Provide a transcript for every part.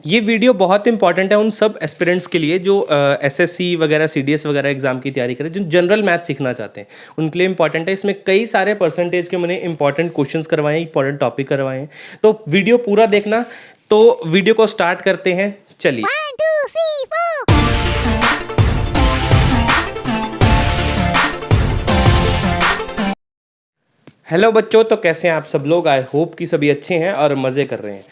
ये वीडियो बहुत इंपॉर्टेंट है उन सब एस्पिरेंट्स के लिए जो एसएससी वगैरह सीडीएस वगैरह एग्जाम की तैयारी करें, जो जनरल मैथ सीखना चाहते हैं उनके लिए इंपॉर्टेंट है। इसमें कई सारे परसेंटेज के मैंने इंपॉर्टेंट क्वेश्चंस करवाए हैं, इंपॉर्टेंट टॉपिक करवाए हैं, तो वीडियो पूरा देखना। तो वीडियो को स्टार्ट करते हैं, चलिए। 1, 2, 3, 4. हेलो बच्चों, तो कैसे हैं आप सब लोग? आई होप कि सभी अच्छे हैं और मज़े कर रहे हैं।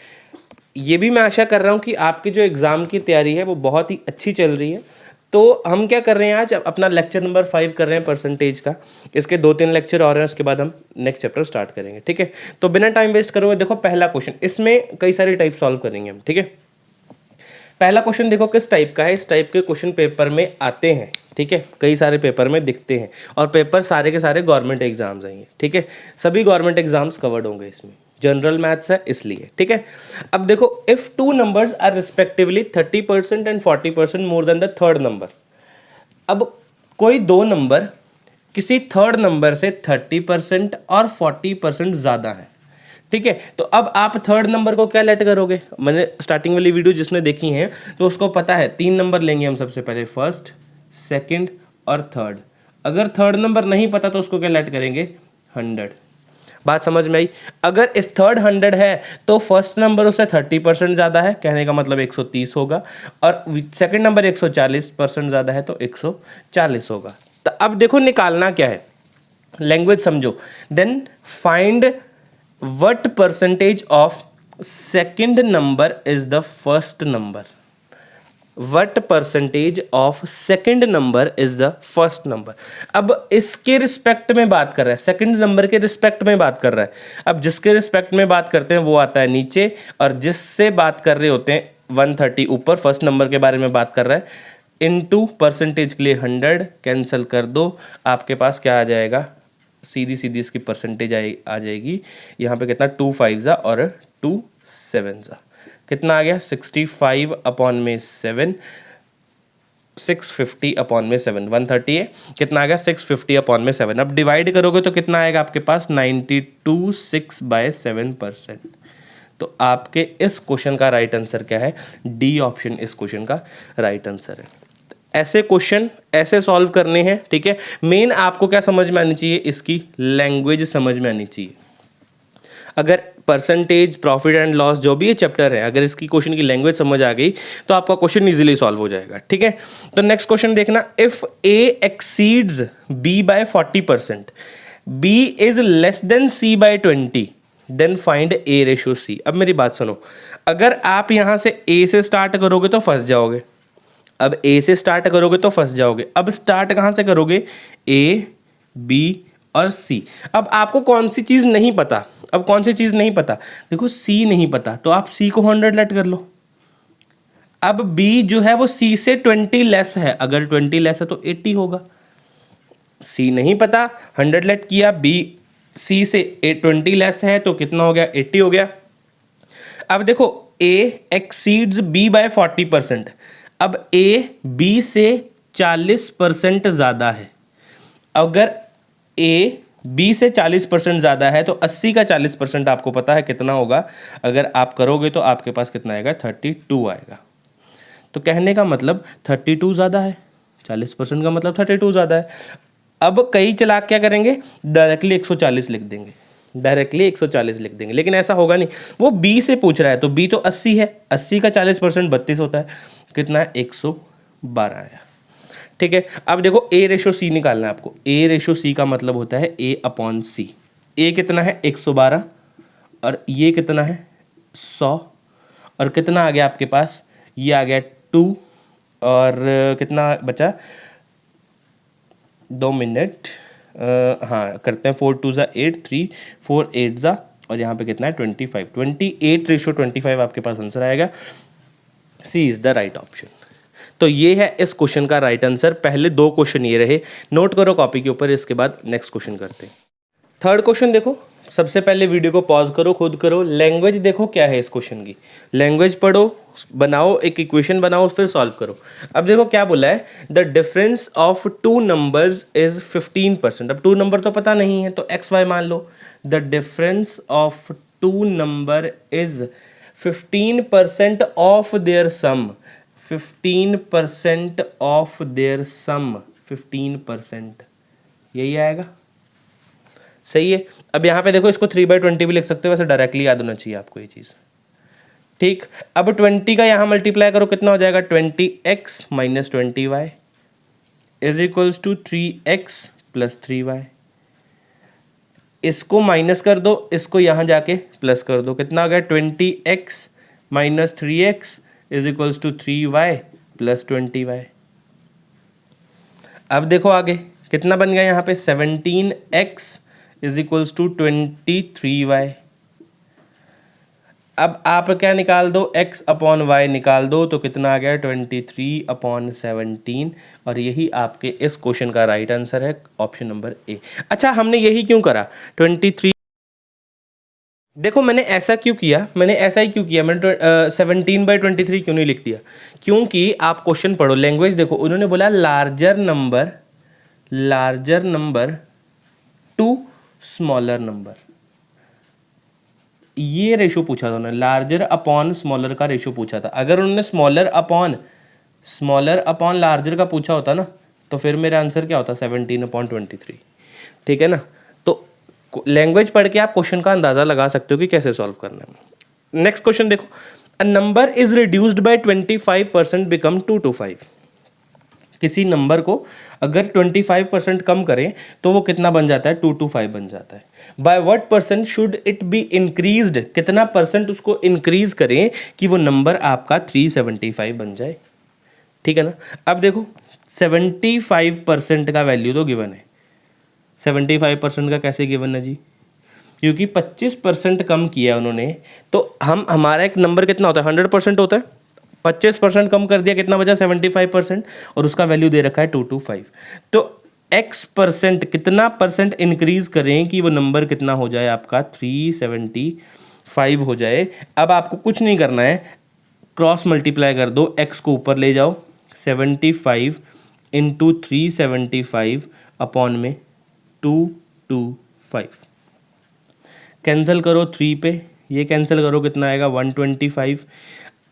ये भी मैं आशा कर रहा हूँ कि आपकी जो एग्ज़ाम की तैयारी है वो बहुत ही अच्छी चल रही है। तो हम क्या कर रहे हैं, आज अपना लेक्चर नंबर 5 कर रहे हैं परसेंटेज का। इसके 2-3 लेक्चर और हैं, उसके बाद हम नेक्स्ट चैप्टर स्टार्ट करेंगे, ठीक है। तो बिना टाइम वेस्ट करे हुए देखो पहला क्वेश्चन, इसमें कई सारे टाइप सॉल्व करेंगे हम, ठीक है। पहला क्वेश्चन देखो किस टाइप का है। इस टाइप के क्वेश्चन पेपर में आते हैं, ठीक है, कई सारे पेपर में दिखते हैं, और पेपर सारे के सारे गवर्नमेंट एग्जाम्स हैं ये, ठीक है। सभी गवर्नमेंट एग्जाम्स कवर्ड होंगे इसमें, जनरल मैथ्स है इसलिए, ठीक है। अब देखो, if two numbers are respectively 30% and 40% more than the third number. अब कोई दो नंबर किसी थर्ड नंबर से 30% और 40% ज़्यादा है, ठीक है। तो अब आप थर्ड नंबर को क्या लेट करोगे? मैंने स्टार्टिंग वाली वीडियो जिसने देखी है तो उसको पता है, 3 नंबर लेंगे हम सबसे पहले, फर्स्ट, सेकंड और थर्ड। अगर थर्ड नंबर नहीं पता तो उसको क्या लेट करेंगे? 100। बात समझ में आई? अगर इस थर्ड 100 है तो फर्स्ट नंबर उससे 30% ज़्यादा है, कहने का मतलब 130 होगा, और सेकंड नंबर 140% ज़्यादा है तो 140 होगा। तो अब देखो निकालना क्या है, लैंग्वेज समझो। Then find what percentage of second number is the first number? what percentage of second number is the first number? अब इसके रिस्पेक्ट में बात कर रहा है, सेकंड नंबर के रिस्पेक्ट में बात कर रहा है। अब जिसके रिस्पेक्ट में बात करते हैं वो आता है नीचे, और जिससे बात कर रहे होते हैं 130 ऊपर, फर्स्ट नंबर के बारे में बात कर रहा है। इनटू परसेंटेज के लिए 100 कैंसिल कर दो, आपके पास क्या आ जाएगा? सीधी सीधी इसकी परसेंटेज आ जाएगी। यहाँ पे कितना, 2 5 और 2 7 कितना आ गया? 65 अपॉन में 7, 650 अपॉन में 7, 130 है, कितना आ गया? 650 अपॉन में 7। अब डिवाइड करोगे तो कितना आएगा आपके पास? 92.6/7%। तो आपके इस क्वेश्चन का राइट आंसर क्या है? डी ऑप्शन इस क्वेश्चन का राइट आंसर है। ऐसे क्वेश्चन ऐसे सॉल्व करने हैं, ठीक है। मेन आपको क्या समझ में आनी चाहिए? इसकी लैंग्वेज समझ में आनी चाहिए। अगर परसेंटेज, प्रॉफिट एंड लॉस जो भी ये चैप्टर है, अगर इसकी क्वेश्चन की लैंग्वेज समझ आ गई तो आपका क्वेश्चन इजीली सॉल्व हो जाएगा, ठीक है। तो नेक्स्ट क्वेश्चन देखना, if A exceeds B by 40%, B is less than C by 20, then find A ratio C. अब मेरी बात सुनो, अगर आप यहां से ए से स्टार्ट करोगे तो फंस जाओगे। अब ए से स्टार्ट करोगे तो फंस जाओगे। अब स्टार्ट कहाँ से करोगे? ए, बी और सी। अब आपको कौन सी चीज़ नहीं पता? अब कौन सी चीज़ नहीं पता? देखो, सी नहीं पता तो आप सी को 100 लेट कर लो। अब बी जो है वो सी से 20 लेस है, अगर 20 लेस है तो 80 होगा। सी नहीं पता, 100 लेट किया, बी सी से 20 लेस है तो कितना हो गया? 80 हो गया। अब देखो, ए एक्सीड्स बी बाय 40%। अब ए बी से 40% ज़्यादा है। अगर ए बी से 40% ज़्यादा है तो 80 का 40% आपको पता है कितना होगा? अगर आप करोगे तो आपके पास कितना आएगा? 32 आएगा। तो कहने का मतलब 32 ज़्यादा है, 40% का मतलब 32 ज़्यादा है। अब कई चालाक क्या करेंगे? डायरेक्टली 140 लिख देंगे, डायरेक्टली 140 लिख देंगे, लेकिन ऐसा होगा नहीं। वो बी से पूछ रहा है तो बी तो 80 है, 80 का 40% 32 होता है, कितना है? 112 आया, ठीक है। अब देखो, ए रेशो सी निकालना है आपको। ए रेशो सी का मतलब होता है ए अपॉन सी। ए कितना है? 112, और ये कितना है? 100, और कितना आ गया आपके पास? ये आ गया 2, और कितना बचा? 2 मिनट, हाँ करते हैं, 4 2 ज़ा 8, 3 4 8 ज़ा, और यहाँ पे कितना है? 25, 28/25 आपके पास आंसर आएगा। सी इज़ द राइट ऑप्शन। तो ये है इस क्वेश्चन का राइट आंसर। पहले 2 क्वेश्चन ये रहे, नोट करो कॉपी के ऊपर, इसके बाद नेक्स्ट क्वेश्चन करते हैं। थर्ड क्वेश्चन देखो, सबसे पहले वीडियो को पॉज करो, खुद करो, लैंग्वेज देखो क्या है इस क्वेश्चन की, लैंग्वेज पढ़ो, बनाओ, एक इक्वेशन बनाओ, फिर सॉल्व करो। अब देखो क्या बोला है, the difference of 2 numbers is 15%। अब 2 नंबर तो पता नहीं है तो एक्स वाई मान लो। The difference of 2 number is 15% of their sum, 15% of their sum, 15%, यही आएगा। सही है। अब यहाँ पे देखो, इसको 3/20 भी लिख सकते हो, वैसे डायरेक्टली याद होना चाहिए आपको ये चीज़। ठीक, अब 20 का यहाँ मल्टीप्लाई करो, कितना हो जाएगा? 20x minus 20y is equals to 3x plus 3y। इसको माइनस कर दो, इसको यहाँ जाके प्लस कर दो, कितना आ गया? 20x minus 3x is equals to 3y plus 20y। अब देखो आगे कितना बन गया यहाँ पे? 17x is equals to 23y। अब आप क्या निकाल दो? x अपॉन वाई निकाल दो, तो कितना आ गया? 23/17। और यही आपके इस क्वेश्चन का राइट आंसर है, ऑप्शन नंबर ए। अच्छा, हमने यही क्यों करा? 23, देखो मैंने ऐसा क्यों किया, मैंने ऐसा ही क्यों किया, मैंने 17/23 क्यों नहीं लिख दिया? क्योंकि आप क्वेश्चन पढ़ो, लैंग्वेज देखो, उन्होंने बोला larger number two smaller number, ये रेशो पूछा था उन्होंने, लार्जर अपॉन स्मॉलर का रेशो पूछा था। अगर उन्होंने स्मॉलर अपॉन लार्जर का पूछा होता ना, तो फिर मेरा आंसर क्या होता? 17/23। ठीक है ना? तो लैंग्वेज पढ़ के आप क्वेश्चन का अंदाज़ा लगा सकते हो कि कैसे सॉल्व करना है। नेक्स्ट क्वेश्चन देखो, a number is reduced by 25% become 2 to 5। किसी नंबर को अगर 25% कम करें तो वो कितना बन जाता है? 2 to 5 बन जाता है। By what percent should it be increased, कितना परसेंट उसको इंक्रीज करें कि वो नंबर आपका 375 बन जाए। ठीक है ना? अब देखो 75% का वैल्यू तो गिवन है, 75% का कैसे गिवन है जी? क्योंकि 25% कम किया उन्होंने, तो हमारा एक नंबर कितना होता है? 100% होता है। 25% कम कर दिया, कितना बचा? 75%, और उसका वैल्यू दे रखा है 2 to 5। तो x% कितना परसेंट इंक्रीज करें कि वो नंबर कितना हो जाए आपका? 375 हो जाए। अब आपको कुछ नहीं करना है, क्रॉस मल्टीप्लाई कर दो, x को ऊपर ले जाओ, 75 इंटू 375 अपॉन में 225, कैंसिल करो 3 पे, ये कैंसिल करो, कितना आएगा? 125।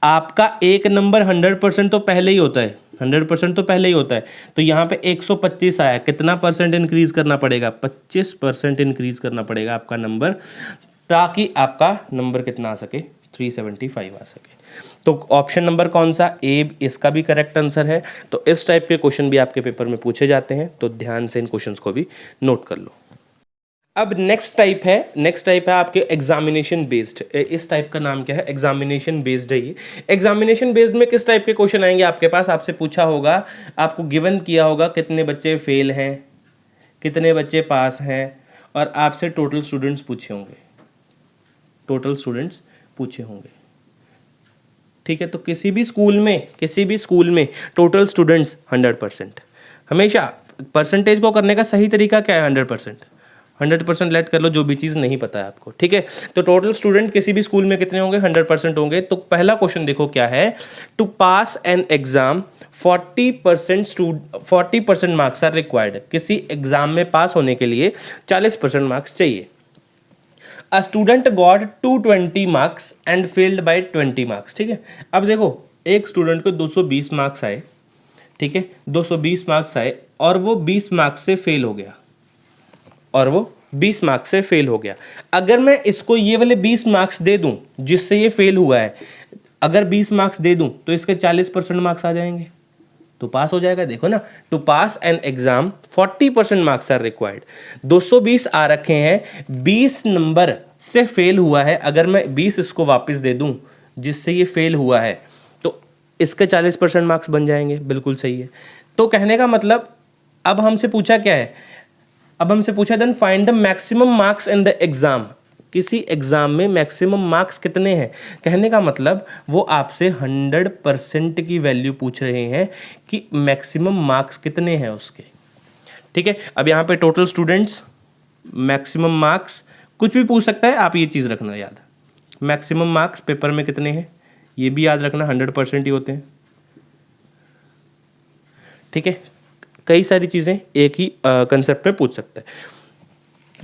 आपका एक नंबर 100% तो पहले ही होता है, 100% तो पहले ही होता है, तो यहाँ पे 125 आया, कितना परसेंट इंक्रीज करना पड़ेगा? 25% इंक्रीज करना पड़ेगा आपका नंबर, ताकि आपका नंबर कितना आ सके? 375 आ सके। तो ऑप्शन नंबर कौन सा? ए, इसका भी करेक्ट आंसर है। तो इस टाइप के क्वेश्चन भी आपके पेपर में पूछे जाते हैं, तो ध्यान से इन क्वेश्चंस को भी नोट कर लो। अब नेक्स्ट टाइप है आपके एग्जामिनेशन बेस्ड। इस टाइप का नाम क्या है? एग्जामिनेशन बेस्ड है ये। एग्जामिनेशन बेस्ड में किस टाइप के क्वेश्चन आएंगे आपके पास? आपसे पूछा होगा, आपको गिवन किया होगा कितने बच्चे फेल हैं, कितने बच्चे पास हैं, और आपसे टोटल स्टूडेंट्स पूछे होंगे। ठीक है? तो किसी भी स्कूल में टोटल स्टूडेंट्स 100%। हमेशा परसेंटेज को करने का सही तरीका क्या है? 100% लेट कर लो, जो भी चीज़ नहीं पता है आपको। ठीक है? तो टोटल स्टूडेंट किसी भी स्कूल में कितने होंगे? 100% होंगे। तो पहला क्वेश्चन देखो क्या है? To pass an exam 40% marks are required. किसी एग्जाम में पास होने के लिए 40% मार्क्स चाहिए। A student got 220 marks and failed by 20 marks. ठीक है? अब देखो, एक स्टूडेंट को 220 मार्क्स आए, ठीक है, 220 मार्क्स आए, और वो 20 मार्क्स से फेल हो गया, अगर मैं इसको ये वाले 20 मार्क्स दे दूं जिससे ये फेल हुआ है, अगर 20 मार्क्स दे दूं तो इसके 40% मार्क्स आ जाएंगे, तो पास हो जाएगा। देखो ना, to pass an exam 40% marks are required. 220 आ रखे हैं, 20 नंबर से फेल हुआ है, अगर मैं 20 इसको वापस दे दूं जिससे ये फेल हुआ है, तो इसके 40% मार्क्स बन जाएंगे। बिल्कुल सही है। तो कहने का मतलब, अब हमसे पूछा क्या है? अब हमसे पूछा then find the maximum marks in the exam. किसी एग्जाम में मैक्सिमम मार्क्स कितने हैं? कहने का मतलब वो आपसे 100% की वैल्यू पूछ रहे हैं कि मैक्सिमम मार्क्स कितने हैं उसके। ठीक है? अब यहाँ पे टोटल स्टूडेंट्स, मैक्सिमम मार्क्स, कुछ भी पूछ सकता है, आप ये चीज़ रखना याद। मैक्सिमम मार्क्स पेपर में कितने हैं ये भी याद रखना, 100% ही होते हैं। ठीक है? कई सारी चीज़ें एक ही कंसेप्ट में पूछ सकता है।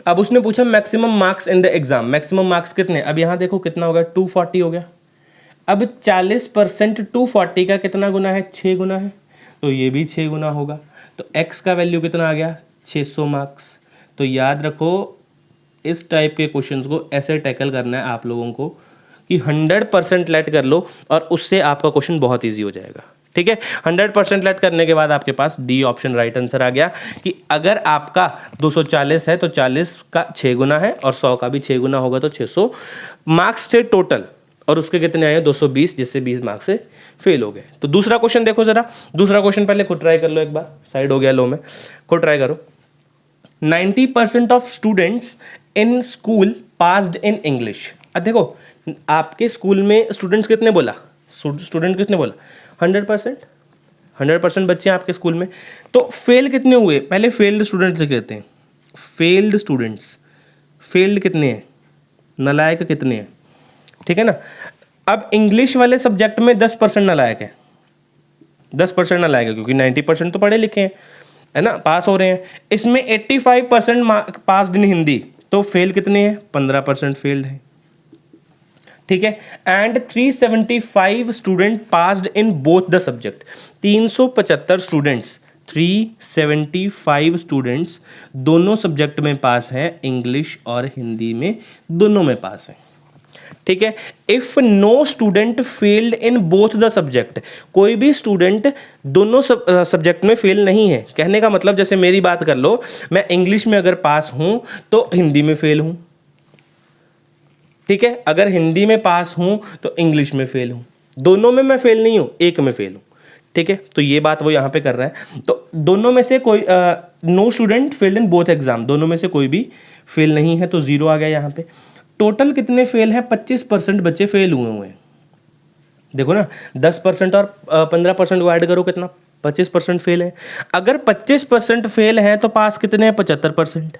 अब उसने पूछा maximum marks in the exam, maximum marks कितने? अब यहाँ देखो कितना हो गया, 240 हो गया। अब 40% 240 का कितना गुना है? 6 गुना है, तो ये भी 6 गुना होगा। तो x का वैल्यू कितना आ गया? 600 मार्क्स। तो याद रखो इस टाइप के क्वेश्चंस को ऐसे टैकल करना है आप लोगों को कि 100% लेट कर लो और उससे आपका क्वेश्चन बहुत ईजी हो जाएगा। ठीक है, 100% लेट करने के बाद आपके पास डी ऑप्शन राइट आंसर आ गया कि अगर आपका 240 है तो 40 का 6 गुना है और 100 का भी 6 गुना होगा, तो 600 मार्क्स थे टोटल और उसके कितने आए? 220, जिससे 20 मार्क्स से फेल हो गए। तो दूसरा क्वेश्चन देखो जरा, दूसरा क्वेश्चन पहले खुद ट्राई कर लो एक बार, साइड हो गया लो में, खुद ट्राई करो। 90% of students in school passed in English. अब देखो आपके स्कूल में स्टूडेंट्स कितने बोला? स्टूडेंट कितने बोला? 100% बच्चे हैं आपके स्कूल में। तो फेल कितने हुए? पहले फेल्ड स्टूडेंट्स लिख लेते हैं। फेल्ड स्टूडेंट्स, फेल्ड कितने हैं? नालायक कितने हैं? ठीक है ना। अब इंग्लिश वाले सब्जेक्ट में 10% नालायक है, 10% नालायक है क्योंकि 90% तो पढ़े लिखे हैं, है ना, पास हो रहे हैं। इसमें 85% पास्ड इन हिंदी, तो फेल कितने हैं? 15% फेल्ड है। ठीक है। And 375 student passed in both the subject. 375 students, 375 students दोनों सब्जेक्ट में पास हैं, इंग्लिश और हिंदी में दोनों में पास हैं। ठीक है। If no student failed in both the subject, कोई भी स्टूडेंट दोनों सब्जेक्ट में फेल नहीं है। कहने का मतलब जैसे मेरी बात कर लो, मैं इंग्लिश में अगर पास हूं तो हिंदी में फेल हूं। ठीक है, अगर हिंदी में पास हूं तो इंग्लिश में फेल हूं, दोनों में मैं फेल नहीं हूं, एक में फेल हूं। ठीक है, तो ये बात वो यहां पे कर रहा है। तो दोनों में से कोई no student failed in both exam, दोनों में से कोई भी फेल नहीं है, तो 0 आ गया यहां पे। टोटल कितने फेल हैं? 25% बच्चे फेल हुए हैं। देखो ना, 10% और 15% को ऐड करो, कितना? 25% फेल है। अगर 25% फेल हैं तो पास कितने हैं? 75%।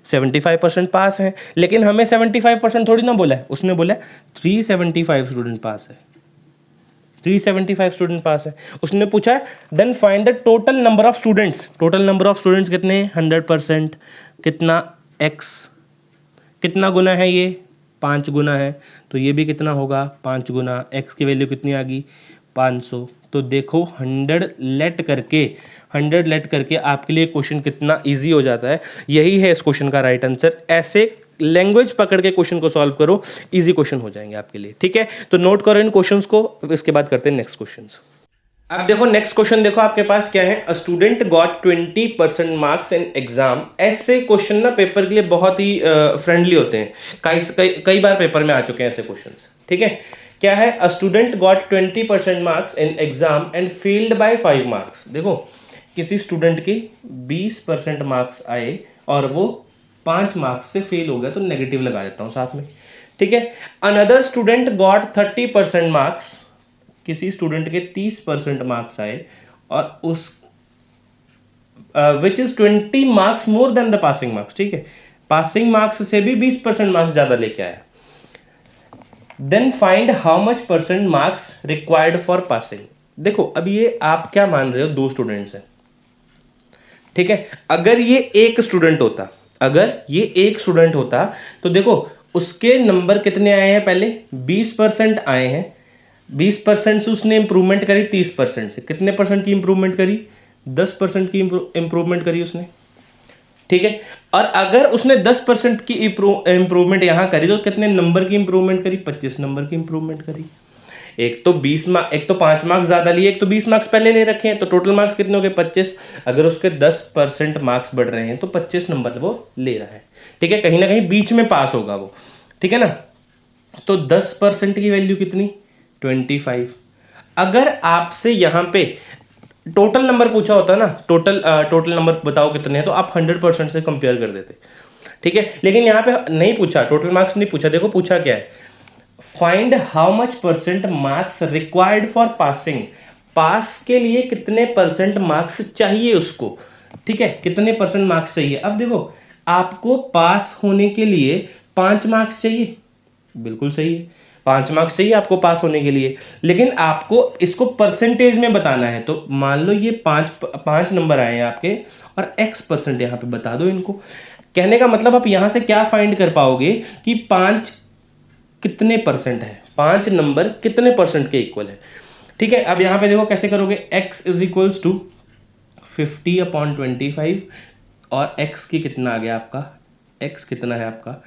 75% पास हैं, लेकिन हमें 75% थोड़ी ना बोला है, उसने बोला 375 स्टूडेंट पास है, 375 स्टूडेंट पास है। उसने पूछा then find the total number of students. Total number of students कितने हैं? 100%। कितना? x कितना गुना है? ये 5 गुना है, तो ये भी कितना होगा? 5 गुना। x की वैल्यू कितनी आ गई? 500। तो देखो 100 लेट करके आपके लिए क्वेश्चन कितना इजी हो जाता है। यही है इस क्वेश्चन का राइट आंसर। ऐसे लैंग्वेज पकड़ के क्वेश्चन को सॉल्व करो, इजी क्वेश्चन हो जाएंगे आपके लिए। ठीक है, तो नोट करो इन क्वेश्चंस को, इसके बाद करते हैं नेक्स्ट क्वेश्चंस। अब देखो नेक्स्ट क्वेश्चन, देखो आपके पास क्या है? A student got 20% marks in exam. ऐसे क्वेश्चन ना पेपर के लिए बहुत ही फ्रेंडली होते हैं, कई बार पेपर में आ चुके हैं ऐसे क्वेश्चंस। ठीक है, क्या है? A student got 20% marks in exam and failed by 5 marks. देखो किसी स्टूडेंट के 20% मार्क्स आए और वो 5 मार्क्स से फेल हो गया, तो नेगेटिव लगा देता हूँ साथ में। ठीक है। अनदर स्टूडेंट गॉट 30% मार्क्स, किसी स्टूडेंट के 30% मार्क्स आए और उस which is 20 marks more than the passing marks. ठीक है, पासिंग मार्क्स से भी 20% मार्क्स ज्यादा लेके आया। Then find how much percent marks required for passing. देखो अब ये आप क्या मान रहे हो? 2 स्टूडेंट्स हैं। ठीक है, अगर ये एक स्टूडेंट होता तो देखो उसके नंबर कितने आए हैं? पहले 20% आए हैं। 20% से उसने इंप्रूवमेंट करी, 30% से कितने परसेंट की इंप्रूवमेंट करी? 10% की इंप्रूवमेंट करी उसने। ठीक है, और अगर उसने 10% की इंप्रूवमेंट यहां करी तो कितने नंबर की इंप्रूवमेंट करी? 25 नंबर की इंप्रूवमेंट करी। एक तो 5 मार्क्स ज्यादा लिए, एक तो 20 मार्क्स पहले ले रखे हैं, तो टोटल मार्क्स कितने हो गए? 25। अगर उसके 10% मार्क्स बढ़ रहे हैं तो 25 नंबर वो ले रहा है। ठीक है, कहीं ना कहीं बीच में पास होगा वो। ठीक है ना, तो 10% की वैल्यू कितनी? 25। अगर आपसे यहां पे टोटल नंबर पूछा होता ना, टोटल नंबर बताओ कितने हैं, तो आप 100% से कंपेयर कर देते। ठीक है, लेकिन यहां पे नहीं पूछा, टोटल मार्क्स नहीं पूछा। देखो पूछा क्या है? Find how much percent marks required for passing. Pass के लिए कितने परसेंट मार्क्स चाहिए उसको। ठीक है, कितने परसेंट मार्क्स चाहिए। अब देखो आपको पास होने के लिए 5 मार्क्स चाहिए, बिल्कुल सही है, 5 मार्क्स चाहिए आपको पास होने के लिए, लेकिन आपको इसको परसेंटेज में बताना है। तो मान लो ये 5 नंबर आए हैं आपके और x% यहाँ पे बता दो इनको। कहने का मतलब आप यहाँ से क्या फाइंड कर पाओगे कि 5 कितने परसेंट है, 5 नंबर कितने परसेंट के इक्वल है। ठीक है, अब यहाँ पे देखो कैसे करोगे, x इज इक्वल्स टू 50/25 और x की कितना आ गया आपका, x कितना है आपका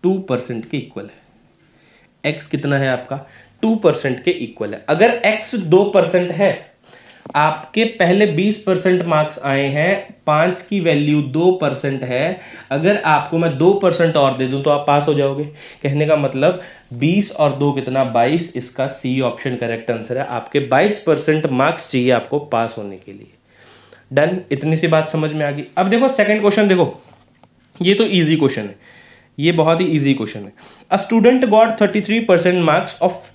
2% के इक्वल है। x कितना है आपका 2% के इक्वल है। अगर x 2% है, आपके पहले 20% मार्क्स आए हैं, 5 की वैल्यू 2% है, अगर आपको मैं 2% और दे दूं तो आप पास हो जाओगे। कहने का मतलब 20 और 2 कितना 22, इसका सी ऑप्शन करेक्ट आंसर है। आपके 22% मार्क्स चाहिए आपको पास होने के लिए। डन, इतनी सी बात समझ में आ गई। अब देखो सेकंड क्वेश्चन, देखो ये तो इजी क्वेश्चन है, ये बहुत ही इजी क्वेश्चन है। A student got 33% marks of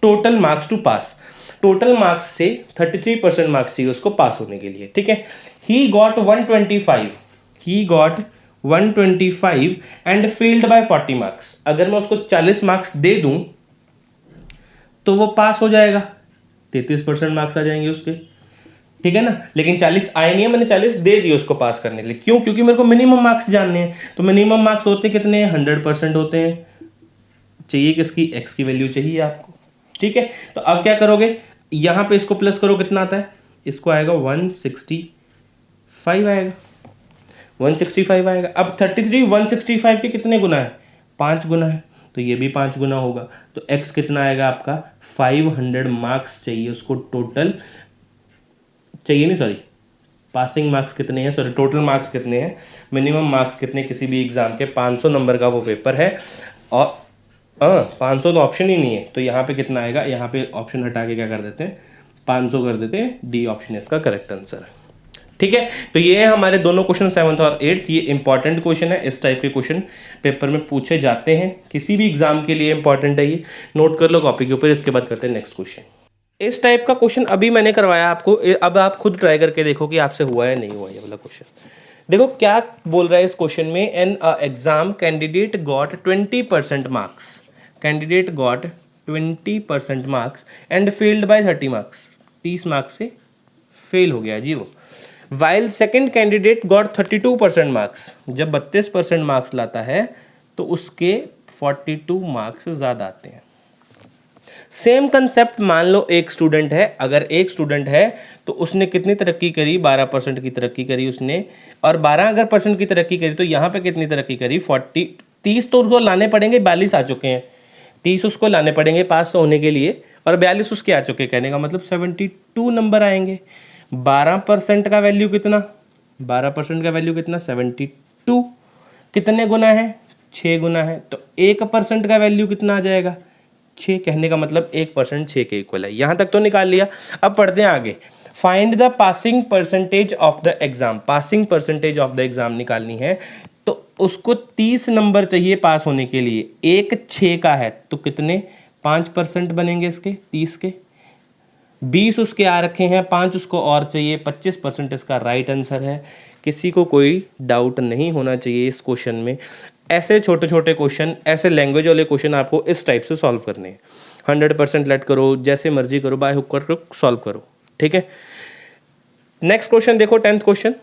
total marks to pass. Total marks से 33% मार्क्स चाहिए उसको पास होने के लिए। ठीक है, he got 125 and failed by 40 marks. अगर मैं उसको 40 मार्क्स दे दूं तो वो पास हो जाएगा, 33% मार्क्स आ जाएंगे उसके। ठीक है ना, लेकिन 40 आए नहीं है, मैंने 40 दे दिए उसको पास करने के लिए। क्यों? क्योंकि मेरे को मिनिमम मार्क्स जानने हैं। तो मिनिमम मार्क्स होते कितने हैं, 100% होते हैं। चाहिए किसकी, x की वैल्यू चाहिए आपको। ठीक है, तो अब क्या करोगे, यहां पे इसको प्लस करो, कितना आता है, इसको आएगा 165 आएगा, 165 आएगा। अब 33 165 के कितने गुना है, 5 गुना है, तो ये भी 5 गुना होगा। तो x कितना आएगा आपका 500 मार्क्स चाहिए उसको टोटल, चाहिए नहीं सॉरी, पासिंग मार्क्स कितने हैं, सॉरी टोटल मार्क्स कितने हैं, मिनिमम मार्क्स कितने किसी भी एग्जाम के, 500 नंबर का वो पेपर है। और 500 तो ऑप्शन ही नहीं है, तो यहाँ पे कितना आएगा, यहाँ पे ऑप्शन हटा के क्या कर देते हैं, 500 कर देते हैं। डी ऑप्शन इसका करेक्ट आंसर है। ठीक है, तो ये है हमारे दोनों क्वेश्चन 7th और 8th। ये इंपॉर्टेंट क्वेश्चन है, इस टाइप के क्वेश्चन पेपर में पूछे जाते हैं, किसी भी एग्जाम के लिए इंपॉर्टेंट है ये, नोट कर लो कॉपी के ऊपर। इसके बाद करते हैं नेक्स्ट क्वेश्चन। इस टाइप का क्वेश्चन अभी मैंने करवाया आपको, अब आप खुद ट्राई करके देखो कि आपसे हुआ या नहीं हुआ ये वाला क्वेश्चन। देखो क्या बोल रहा है इस क्वेश्चन में, an exam candidate got 20% marks, candidate got 20% marks and failed by 30 marks, 30 marks से फेल हो गया जी वो। While second candidate got 32% marks, जब 32% मार्क्स लाता है तो उसके 42 मार्क्स ज़्यादा आते हैं। सेम कंसेप्ट, मान लो एक स्टूडेंट है, अगर एक स्टूडेंट है तो उसने कितनी तरक्की करी, 12% की तरक्की करी उसने, और 12 अगर परसेंट की तरक्की करी तो यहाँ पे कितनी तरक्की करी, 30 तो उसको लाने पड़ेंगे, 42 आ चुके हैं, 30 उसको लाने पड़ेंगे पास होने के लिए, और 42 उसके आ चुके, कहने का मतलब 72 नंबर आएंगे। 12% का वैल्यू कितना, 12% का वैल्यू कितना 72, कितने गुना है, 6 गुना है, तो 1% का वैल्यू कितना आ जाएगा 6, कहने का मतलब 1% 6 के इक्वल है। यहाँ तक तो निकाल लिया। अब पढ़ते हैं आगे। Find the passing percentage of the exam, passing percentage of the exam निकालनी है, तो उसको 30 नंबर चाहिए पास होने के लिए, एक 6 का है तो कितने 5% बनेंगे इसके 30 के, 20 उसके आ रखे हैं, 5 उसको और चाहिए, 25% इसका राइट आंसर है। किसी को कोई डाउट नहीं होना चाहिए इस क्वेश्चन में। ऐसे छोटे छोटे क्वेश्चन, ऐसे लैंग्वेज वाले क्वेश्चन आपको इस टाइप से सॉल्व करने हैं। 100% लेट करो, जैसे मर्जी करो, बाय हुक कर सॉल्व करो। ठीक है, नेक्स्ट क्वेश्चन देखो, 10th question.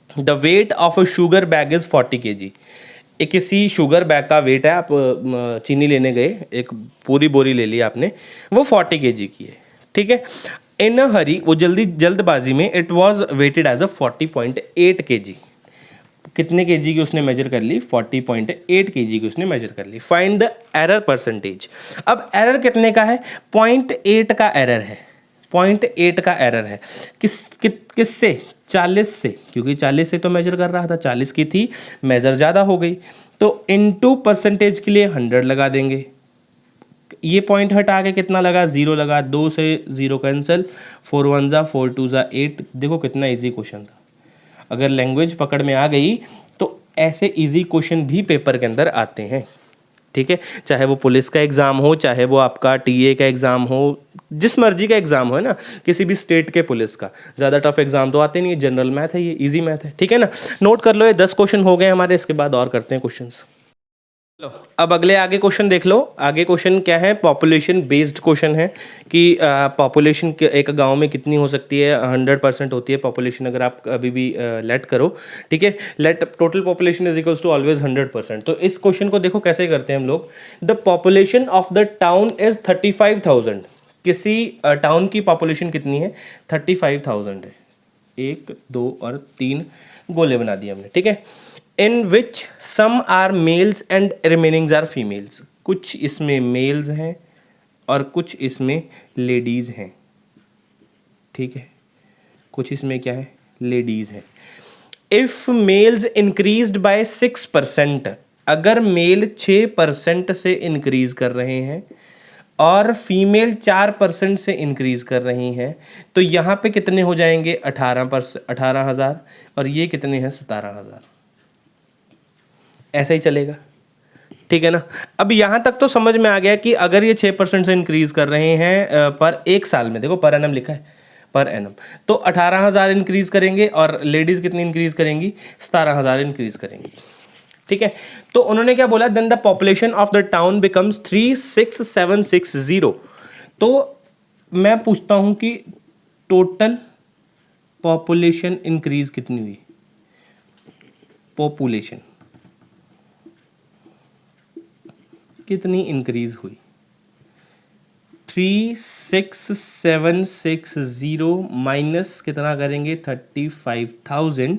The weight of a sugar bag is 40 kg। एक किसी शुगर बैग का वेट है, आप चीनी लेने गए, एक पूरी बोरी ले ली आपने, वो 40 kg की है। ठीक है, इन अ हरी, वो जल्दबाजी में, it was weighted as a 40.8 kg। कितने केजी की उसने मेजर कर ली, 40.8 kg की उसने मेजर कर ली। Find the error percentage. अब एरर कितने का है, 0.8 का एरर है, 0.8 का एरर है। किससे, 40 से, क्योंकि 40 से तो मेजर कर रहा था, 40 की थी, मेजर ज़्यादा हो गई, तो इनटू परसेंटेज के लिए 100 लगा देंगे। ये पॉइंट हटा के कितना लगा, 0 लगा, 2 से 0 कैंसिल, 4 1 जा 4 2 जा 8। देखो कितना इजी क्वेश्चन था। अगर लैंग्वेज पकड़ में आ गई तो ऐसे इजी क्वेश्चन भी पेपर के अंदर आते हैं। ठीक है, चाहे वो पुलिस का एग्ज़ाम हो, चाहे वो आपका टीए का एग्ज़ाम हो, जिस मर्जी का एग्ज़ाम हो, है ना, किसी भी स्टेट के पुलिस का। ज़्यादा टफ एग्ज़ाम तो आते नहीं है, जनरल मैथ है ये, इजी मैथ है। ठीक है ना, नोट कर लो, ये 10 क्वेश्चन हो गए हमारे, इसके बाद और करते हैं क्वेश्चंस। लो अब अगले आगे क्वेश्चन देख लो। आगे क्वेश्चन क्या है, पॉपुलेशन बेस्ड क्वेश्चन है कि पॉपुलेशन एक गांव में कितनी हो सकती है। 100% होती है पॉपुलेशन अगर आप अभी भी लेट करो, ठीक है। Let total population is equals to always 100%। तो इस क्वेश्चन को देखो कैसे करते हैं हम लोग। The population of the town is 35,000। किसी टाउन की पॉपुलेशन कितनी है, 35,000 है। 1 2 और 3 गोले बना दिए हमने, ठीक है। In which some are males and remainings are females. कुछ इसमें मेल्स हैं और कुछ इसमें लेडीज़ हैं, ठीक है। कुछ इसमें क्या है, लेडीज़ हैं। इफ़ मेल्स इंक्रीज्ड बाय 6%, अगर मेल 6% से इंक्रीज कर रहे हैं और फीमेल 4% से इंक्रीज कर रही हैं, तो यहाँ पे कितने हो जाएंगे, 18,000 और ये कितने हैं, 17,000। ऐसा ही चलेगा, ठीक है ना। अब यहाँ तक तो समझ में आ गया कि अगर ये 6% से इंक्रीज कर रहे हैं पर एक साल में, देखो पर एनम लिखा है, पर एनम, तो 18,000 इंक्रीज करेंगे और लेडीज़ कितनी इंक्रीज करेंगी, 17,000 इंक्रीज करेंगी, ठीक है। तो उन्होंने क्या बोला, then the population of the town becomes 36,760। तो मैं पूछता हूँ कि टोटल पॉपुलेशन इंक्रीज कितनी हुई, पॉपुलेशन कितनी इंक्रीज हुई। 36,760 माइनस कितना करेंगे, 35,000,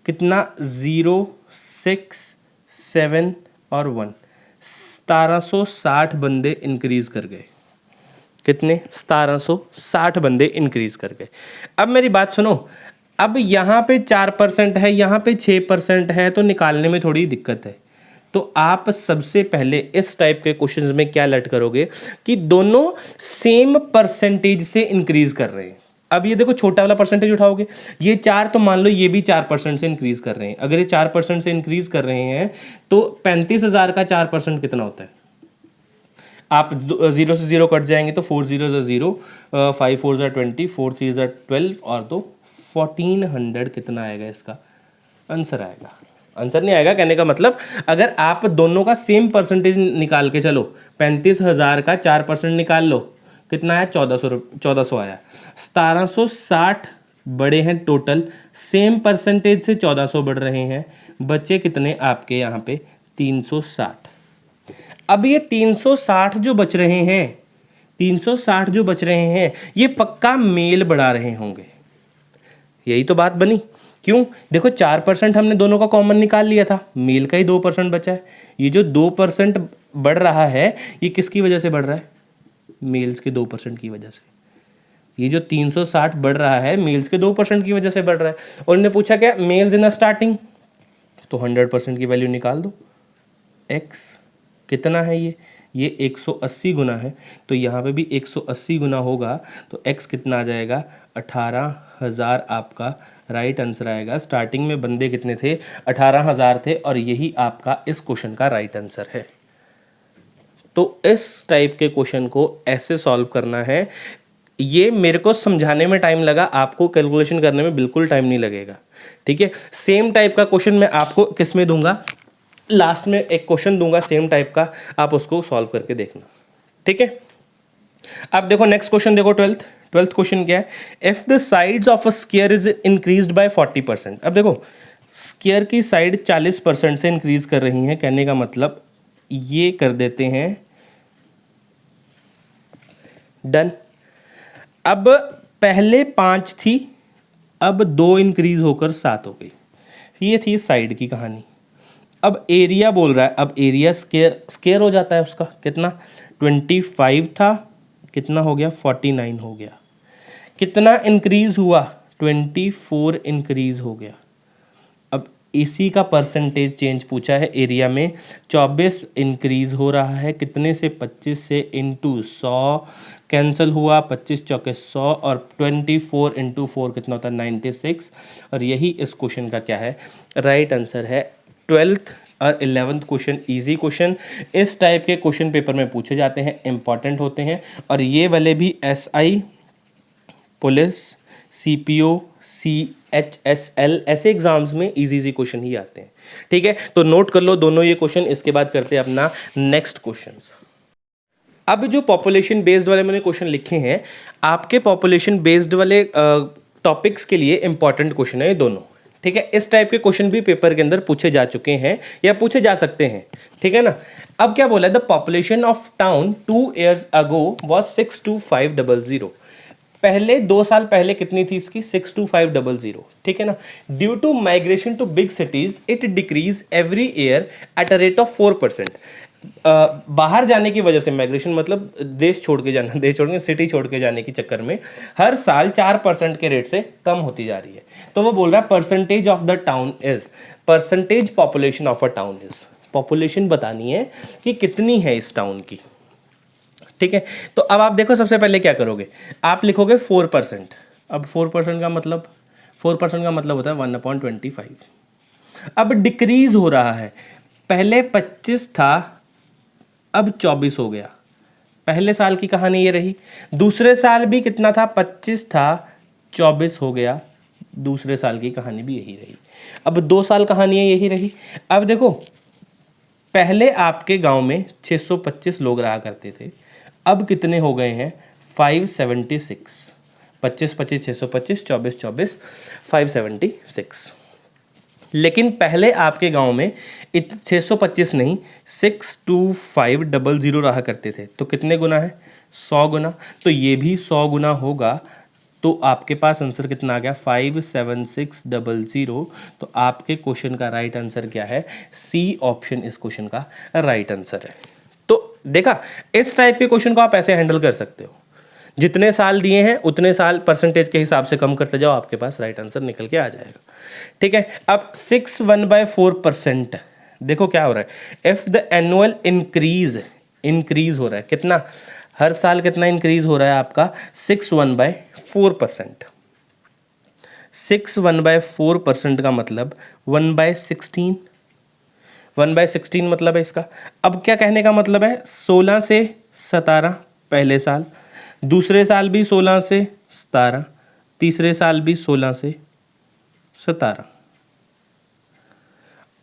कितना, 0 6 7 और 1, 1760 बंदे इंक्रीज कर गए। कितने, 1760 बंदे इंक्रीज कर गए। अब मेरी बात सुनो, अब यहाँ पे 4% है, यहाँ पे 6% है, तो निकालने में थोड़ी दिक्कत है। तो आप सबसे पहले इस टाइप के क्वेश्चंस में क्या लेट करोगे कि दोनों सेम परसेंटेज से इंक्रीज कर रहे हैं। अब ये देखो छोटा वाला परसेंटेज उठाओगे, ये 4, तो मान लो ये भी 4% से इंक्रीज कर रहे हैं। अगर ये 4% से इंक्रीज कर रहे हैं तो 35,000 का 4% कितना होता है। आप 0 से 0 कट जाएंगे तो 4 0 0, 5 4 20, 4 3 12 और तो 1400 कितना आएगा, इसका आंसर आएगा। आंसर नहीं आएगा, कहने का मतलब अगर आप दोनों का सेम परसेंटेज निकाल के चलो, 35,000 का 4% निकाल लो, कितना है, 1400 आया। 1760 बड़े हैं टोटल, सेम परसेंटेज से 1400 बढ़ रहे हैं, बच्चे कितने आपके यहाँ पे, 360। अब ये 360 जो बच रहे हैं, 360 जो बच रहे हैं, ये पक्का मेल बढ़ा रहे होंगे। यही तो बात बनी। क्यों, देखो 4% हमने दोनों का कॉमन निकाल लिया था, मेल का ही 2% बचा है। ये जो 2% बढ़ रहा है, ये किसकी वजह से बढ़ रहा है, मेल्स के 2% की वजह से। ये जो 360 बढ़ रहा है, मेल्स के 2% की वजह से बढ़ रहा है। और उन्होंने पूछा क्या, मेल्स इन स्टार्टिंग, तो 100% की वैल्यू निकाल दो। एक्स कितना है, ये 180 गुना है, तो यहाँ पे भी 180 गुना होगा, तो x कितना आ जाएगा, 18,000 आपका राइट आंसर आएगा। स्टार्टिंग में बंदे कितने थे, 18,000 थे, और यही आपका इस क्वेश्चन का राइट आंसर है। तो इस टाइप के क्वेश्चन को ऐसे सॉल्व करना है। ये मेरे को समझाने में टाइम लगा, आपको कैलकुलेशन करने में बिल्कुल टाइम नहीं लगेगा, ठीक है। सेम टाइप का क्वेश्चन मैं आपको किस में दूंगा, लास्ट में एक क्वेश्चन दूंगा सेम टाइप का, आप उसको सॉल्व करके देखना, ठीक है। अब देखो नेक्स्ट क्वेश्चन देखो, 12th क्वेश्चन क्या है, if the sides of a square is increased by 40%। अब देखो स्क्वायर की साइड 40% से इंक्रीज कर रही हैं, कहने का मतलब ये कर देते हैं डन। अब पहले 5 थी, अब 2 इंक्रीज होकर 7 हो गई। ये थी साइड की कहानी। अब एरिया बोल रहा है, अब एरिया स्क्वायर हो जाता है उसका, कितना, 25 था, कितना हो गया, 49 हो गया। कितना इंक्रीज हुआ, 24 इंक्रीज हो गया। अब इसी का परसेंटेज चेंज पूछा है एरिया में, 24 इंक्रीज हो रहा है, कितने से, 25 से, इंटू 100 कैंसिल हुआ, 25 चौके 100 और 24 इंटू 4 कितना होता है, 96। और यही इस क्वेश्चन का क्या है, राइट आंसर है। 12th और 11th क्वेश्चन इजी क्वेश्चन, इस टाइप के क्वेश्चन पेपर में पूछे जाते हैं, इंपॉर्टेंट होते हैं। और ये वाले भी SI, पुलिस, CPO, CHSL ऐसे एग्जाम्स में इजी क्वेश्चन ही आते हैं। ठीक है, तो नोट कर लो दोनों ये क्वेश्चन। इसके बाद करते हैं अपना नेक्स्ट क्वेश्चन। अब जो पॉपुलेशन बेस्ड वाले मैंने क्वेश्चन लिखे हैं, आपके पॉपुलेशन बेस्ड वाले टॉपिक्स के लिए इंपॉर्टेंट क्वेश्चन है ये दोनों। ठीक है, इस टाइप के क्वेश्चन भी पेपर के अंदर पूछे जा चुके हैं या पूछे जा सकते हैं। ठीक है ना। अब क्या बोला है, the population of town 2 years ago was 62500। पहले 2 साल पहले कितनी थी इसकी, 62500। ठीक है ना। Due to migration to big cities it decreases every year at a rate of 4%। बाहर जाने की वजह से, माइग्रेशन मतलब देश छोड़ के जाना, देश छोड़ के सिटी छोड़ के जाने के चक्कर में हर साल 4% के रेट से कम होती जा रही है। तो वो बोल रहा है percentage of the town is, percentage population of a town is, population बतानी है कि कितनी है इस टाउन की। ठीक है, तो अब आप देखो सबसे पहले क्या करोगे, आप लिखोगे 4%। अब 4% का मतलब, 4% का मतलब होता है 1/25। अब डिक्रीज हो रहा है, पहले 25 था अब 24 हो गया। पहले साल की कहानी ये रही। दूसरे साल भी कितना था, 25 था 24 हो गया। दूसरे साल की कहानी भी यही रही। अब 2 साल कहानी यही रही। अब देखो, पहले आपके गांव में 625 लोग रहा करते थे, अब कितने हो गए हैं, 576। 25 25 625, 24 24 576। लेकिन पहले आपके गांव में 625 नहीं 62500 रहा करते थे। तो कितने गुना है, 100 गुना। तो ये भी 100 गुना होगा। तो आपके पास आंसर कितना आ गया, 57600। तो आपके क्वेश्चन का राइट आंसर क्या है, सी ऑप्शन इस क्वेश्चन का राइट आंसर है। तो देखा, इस टाइप के क्वेश्चन को आप ऐसे हैंडल कर सकते हो। जितने साल दिए हैं उतने साल परसेंटेज के हिसाब से कम करते जाओ, आपके पास राइट आंसर निकल के आ जाएगा। ठीक है, अब 61/4%। देखो क्या हो रहा है, इफ द एनुअल इंक्रीज हो रहा है, कितना, हर साल कितना इंक्रीज हो रहा है आपका, 61/4%। 61/4% का मतलब 1/16। 1/16 मतलब है इसका। अब क्या कहने का मतलब है, 16 से 17 पहले साल, दूसरे साल भी 16 से 17, तीसरे साल भी 16 से 17।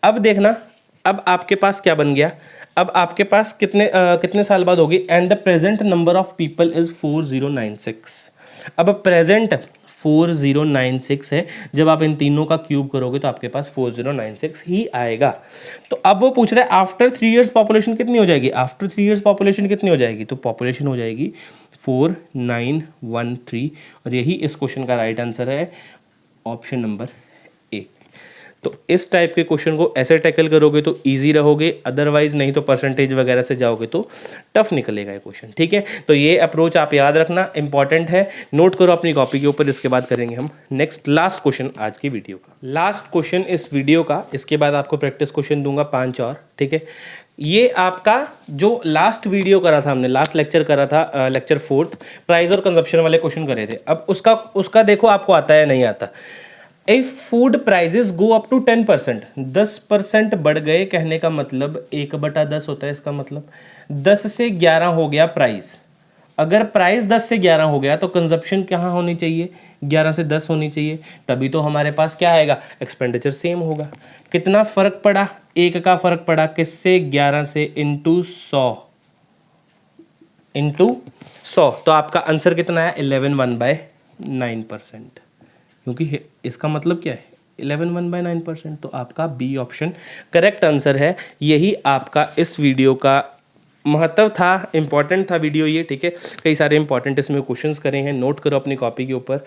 अब देखना, अब आपके पास क्या बन गया, अब आपके पास कितने साल बाद होगी, and the present number of people is 4096। अब प्रेजेंट 4096 है, जब आप इन तीनों का क्यूब करोगे तो आपके पास 4096 ही आएगा। तो अब वो पूछ रहा है आफ्टर 3 years पॉपुलेशन कितनी हो जाएगी, आफ्टर 3 years पॉपुलेशन कितनी हो जाएगी, तो पॉपुलेशन हो जाएगी 4913। और यही इस क्वेश्चन का राइट आंसर है, ऑप्शन नंबर ए। तो इस टाइप के क्वेश्चन को ऐसे टैकल करोगे तो इजी रहोगे, अदरवाइज नहीं तो परसेंटेज वगैरह से जाओगे तो टफ निकलेगा ये क्वेश्चन। ठीक है, तो ये अप्रोच आप याद रखना, इंपॉर्टेंट है, नोट करो अपनी कॉपी के ऊपर। इसके बाद करेंगे हम नेक्स्ट लास्ट क्वेश्चन आज की वीडियो का, लास्ट क्वेश्चन इस वीडियो का। इसके बाद आपको प्रैक्टिस क्वेश्चन दूंगा 5 और। ठीक है, ये आपका जो लास्ट वीडियो करा था हमने, लास्ट लेक्चर करा था, लेक्चर 4th, प्राइस और कंजप्शन वाले क्वेश्चन करे थे। अब उसका देखो आपको आता है नहीं आता। If food prices go up to 10%, 10% बढ़ गए, कहने का मतलब 1/10 होता है। इसका मतलब 10 से 11 हो गया प्राइस। अगर प्राइस 10 से 11 हो गया तो कंजप्शन कहाँ होनी चाहिए, 11 से 10 होनी चाहिए। तभी तो हमारे पास क्या आएगा, एक्सपेंडिचर सेम होगा। कितना फर्क पड़ा, 1 का फर्क पड़ा, किससे, 11 से इंटू 100। तो आपका आंसर कितना है, 11 1/9%। क्योंकि इसका मतलब क्या है, 11 1/9%। तो आपका बी ऑप्शन करेक्ट आंसर है। यही आपका इस वीडियो का महत्व था, इंपॉर्टेंट था वीडियो ये। ठीक है, कई सारे इंपॉर्टेंट इसमें क्वेश्चंस करे हैं, नोट करो अपनी कॉपी के ऊपर।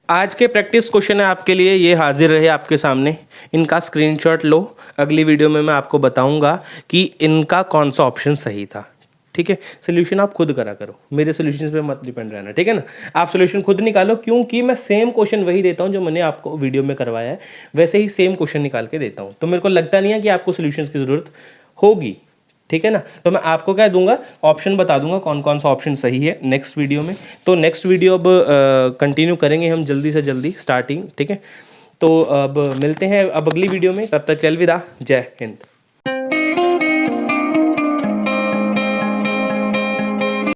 आज के प्रैक्टिस क्वेश्चन है आपके लिए, ये हाजिर रहे आपके सामने, इनका स्क्रीनशॉट लो। अगली वीडियो में मैं आपको बताऊंगा कि इनका कौन सा ऑप्शन सही था। ठीक है, सोल्यूशन आप खुद करा करो, मेरे सोल्यूशन पे मत डिपेंड रहना। ठीक है ना, आप सोल्यूशन खुद निकालो, क्योंकि मैं सेम क्वेश्चन वही देता हूँ जो मैंने आपको वीडियो में करवाया है, वैसे ही सेम क्वेश्चन निकाल के देता हूँ। तो मेरे को लगता नहीं है कि आपको सोल्यूशन की ज़रूरत होगी। ठीक है ना, तो मैं आपको क्या दूंगा, ऑप्शन बता दूंगा कौन कौन सा ऑप्शन सही है नेक्स्ट वीडियो में। तो नेक्स्ट वीडियो अब कंटिन्यू करेंगे हम जल्दी से जल्दी, स्टार्टिंग। ठीक है, तो अब मिलते हैं अब अगली वीडियो में, तब तक अलविदा, जय हिंद।